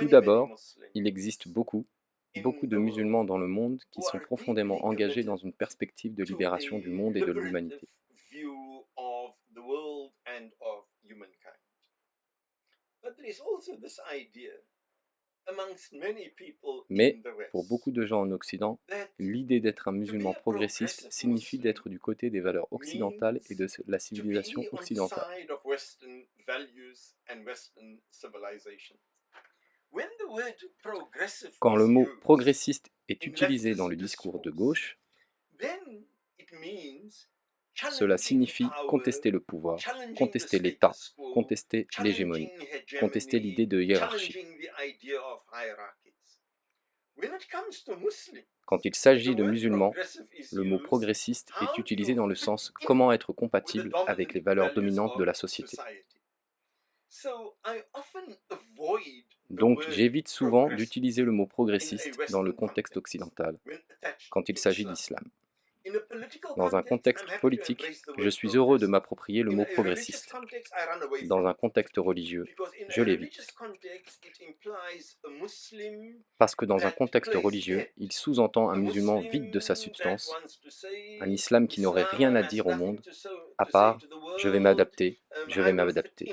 Tout d'abord, il existe beaucoup de musulmans dans le monde qui sont profondément engagés dans une perspective de libération du monde et de l'humanité. Mais, pour beaucoup de gens en Occident, l'idée d'être un musulman progressiste signifie d'être du côté des valeurs occidentales et de la civilisation occidentale. Quand le mot progressiste est utilisé dans le discours de gauche, cela signifie contester le pouvoir, contester l'État, contester l'hégémonie, contester l'idée de hiérarchie. Quand il s'agit de musulmans, le mot progressiste est utilisé dans le sens comment être compatible avec les valeurs dominantes de la société. Donc j'évite souvent d'utiliser le mot progressiste dans le contexte occidental, quand il s'agit d'islam. Dans un contexte politique, je suis heureux de m'approprier le mot progressiste. Dans un contexte religieux, je l'évite. Parce que dans un contexte religieux, il sous-entend un musulman vide de sa substance, un islam qui n'aurait rien à dire au monde, à part « je vais m'adapter, je vais m'adapter ».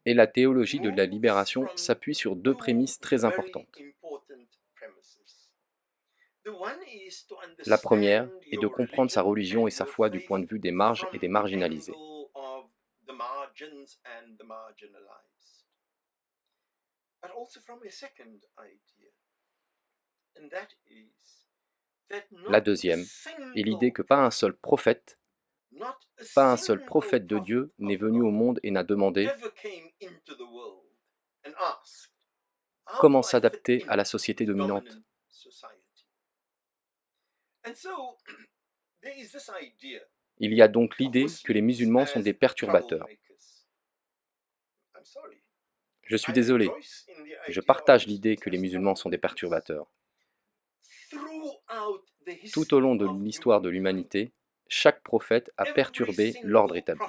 Et la théologie de la libération s'appuie sur deux prémices très importantes. La première est de comprendre sa religion et sa foi du point de vue des marges et des marginalisés. La deuxième est l'idée que pas un seul prophète de Dieu n'est venu au monde et n'a demandé comment s'adapter à la société dominante. Il y a donc l'idée que les musulmans sont des perturbateurs. Je suis désolé, je partage l'idée que les musulmans sont des perturbateurs. Tout au long de l'histoire de l'humanité, chaque prophète a perturbé l'ordre établi.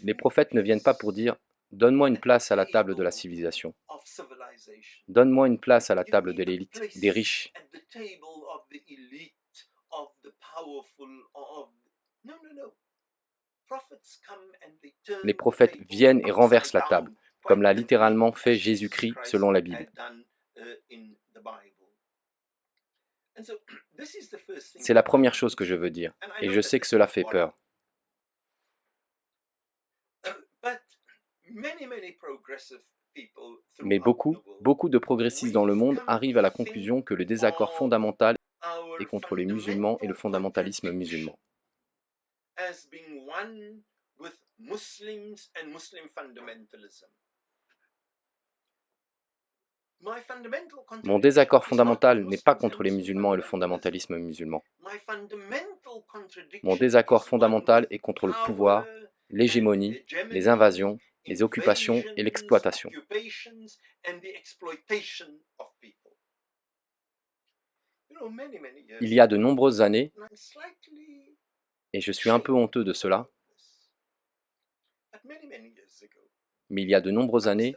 Les prophètes ne viennent pas pour dire « donne-moi une place à la table de la civilisation, donne-moi une place à la table de l'élite, des riches ». Les prophètes viennent et renversent la table, comme l'a littéralement fait Jésus-Christ selon la Bible. C'est la première chose que je veux dire, et je sais que cela fait peur. Mais beaucoup de progressistes dans le monde arrivent à la conclusion que le désaccord fondamental est contre les musulmans et le fondamentalisme musulman. Mon désaccord fondamental n'est pas contre les musulmans et le fondamentalisme musulman. Mon désaccord fondamental est contre le pouvoir, l'hégémonie, les invasions, les occupations et l'exploitation. Il y a de nombreuses années, et je suis un peu honteux de cela, mais il y a de nombreuses années,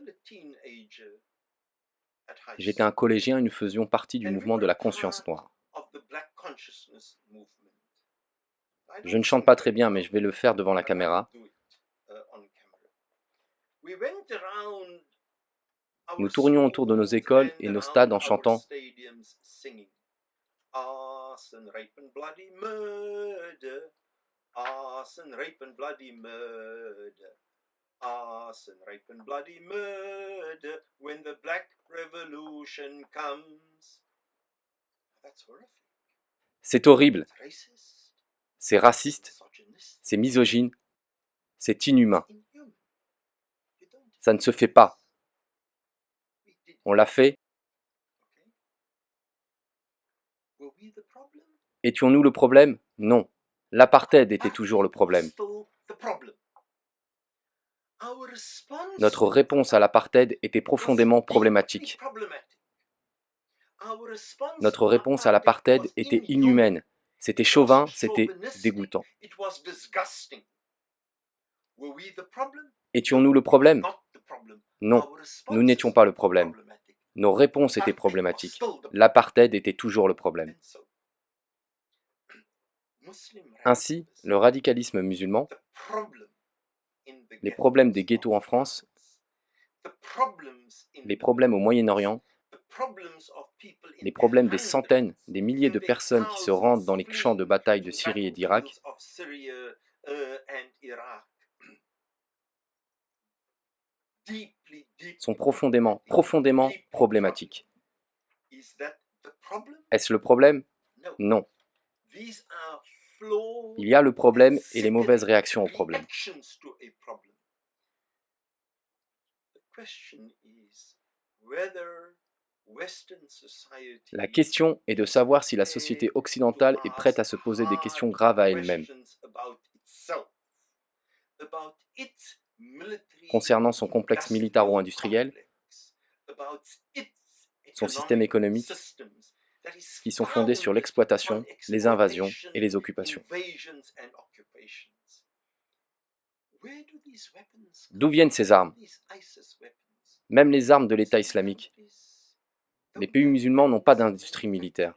j'étais un collégien et nous faisions partie du mouvement de la conscience noire. Je ne chante pas très bien, mais je vais le faire devant la caméra. Nous tournions autour de nos écoles et nos stades en chantant Arson, rape and bloody murder. Arson, rape and bloody murder. Arson, rape and bloody murder. When the Black Revolution comes. C'est horrible, c'est raciste, c'est misogyne, c'est inhumain. Ça ne se fait pas. On l'a fait. Étions-nous le problème? Non. L'apartheid était toujours le problème. Notre réponse à l'apartheid était profondément problématique. Notre réponse à l'apartheid était inhumaine. C'était chauvin, c'était dégoûtant. Étions-nous le problème? Non, nous n'étions pas le problème. Nos réponses étaient problématiques. L'apartheid était toujours le problème. Ainsi, le radicalisme musulman, les problèmes des ghettos en France, les problèmes au Moyen-Orient, les problèmes des centaines, des milliers de personnes qui se rendent dans les champs de bataille de Syrie et d'Irak, sont profondément, profondément problématiques. Est-ce le problème? Non. Il y a le problème et les mauvaises réactions au problème. La question est de savoir si la société occidentale est prête à se poser des questions graves à elle-même, concernant son complexe militaro-industriel, son système économique, qui sont fondés sur l'exploitation, les invasions et les occupations. D'où viennent ces armes? Même les armes de l'État islamique. Les pays musulmans n'ont pas d'industrie militaire.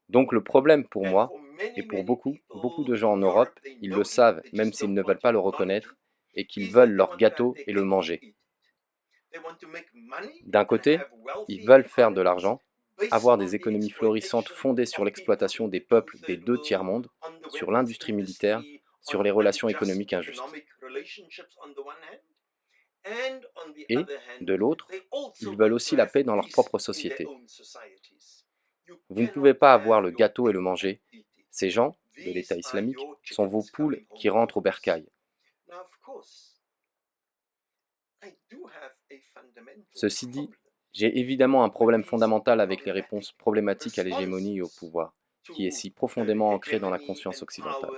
Donc le problème pour moi, et pour beaucoup de gens en Europe, ils le savent, même s'ils ne veulent pas le reconnaître, et qu'ils veulent leur gâteau et le manger. D'un côté, ils veulent faire de l'argent, avoir des économies florissantes fondées sur l'exploitation des peuples des deux tiers-mondes, sur l'industrie militaire, sur les relations économiques injustes. Et, de l'autre, ils veulent aussi la paix dans leur propre société. Vous ne pouvez pas avoir le gâteau et le manger. Ces gens, de l'État islamique, sont vos poules qui rentrent au bercail. Ceci dit, j'ai évidemment un problème fondamental avec les réponses problématiques à l'hégémonie et au pouvoir, qui est si profondément ancré dans la conscience occidentale.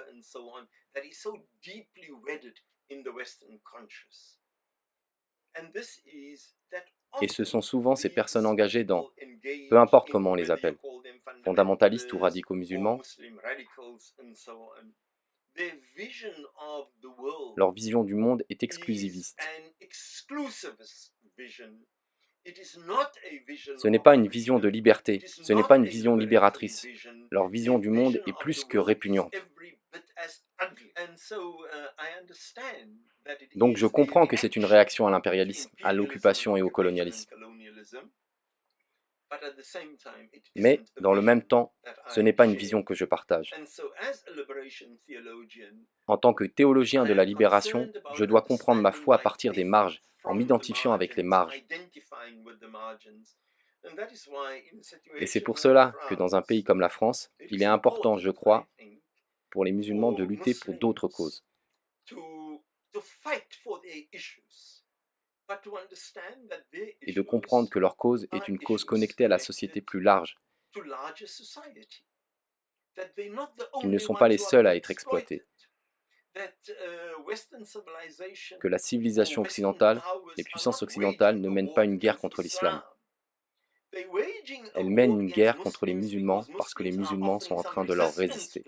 Et ce sont souvent ces personnes engagées dans, peu importe comment on les appelle, fondamentalistes ou radicaux musulmans, leur vision du monde est exclusiviste. Ce n'est pas une vision de liberté, ce n'est pas une vision libératrice. Leur vision du monde est plus que répugnante. Donc je comprends que c'est une réaction à l'impérialisme, à l'occupation et au colonialisme. Mais, dans le même temps, ce n'est pas une vision que je partage. En tant que théologien de la libération, je dois comprendre ma foi à partir des marges, en m'identifiant avec les marges. Et c'est pour cela que dans un pays comme la France, il est important, je crois, pour les musulmans de lutter pour d'autres causes. Et de comprendre que leur cause est une cause connectée à la société plus large, qu'ils ne sont pas les seuls à être exploités, que la civilisation occidentale, les puissances occidentales ne mènent pas une guerre contre l'islam. Elles mènent une guerre contre les musulmans parce que les musulmans sont en train de leur résister.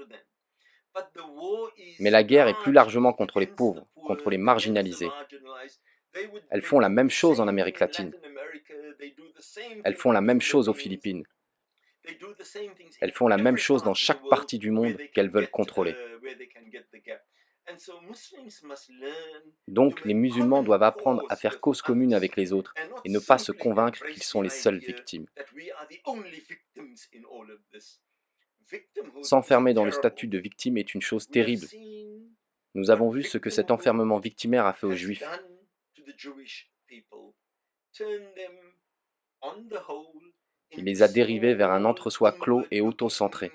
Mais la guerre est plus largement contre les pauvres, contre les marginalisés. Elles font la même chose en Amérique latine. Elles font la même chose aux Philippines. Elles font la même chose dans chaque partie du monde qu'elles veulent contrôler. Donc les musulmans doivent apprendre à faire cause commune avec les autres et ne pas se convaincre qu'ils sont les seules victimes. S'enfermer dans le statut de victime est une chose terrible. Nous avons vu ce que cet enfermement victimaire a fait aux Juifs. Il les a dérivés vers un entre-soi clos et auto-centré.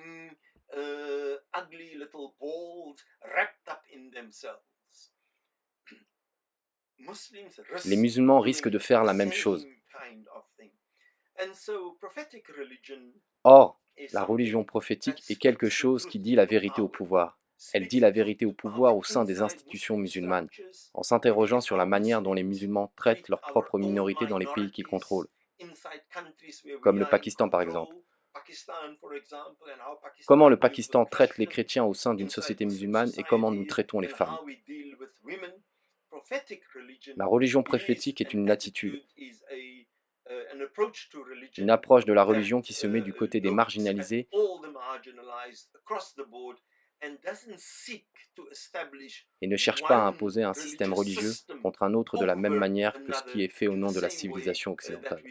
Les musulmans risquent de faire la même chose. Or, la religion prophétique est quelque chose qui dit la vérité au pouvoir. Elle dit la vérité au pouvoir au sein des institutions musulmanes, en s'interrogeant sur la manière dont les musulmans traitent leurs propres minorités dans les pays qu'ils contrôlent, comme le Pakistan par exemple. Comment le Pakistan traite les chrétiens au sein d'une société musulmane et comment nous traitons les femmes. La religion prophétique est une attitude, une approche de la religion qui se met du côté des marginalisés et ne cherche pas à imposer un système religieux contre un autre de la même manière que ce qui est fait au nom de la civilisation occidentale.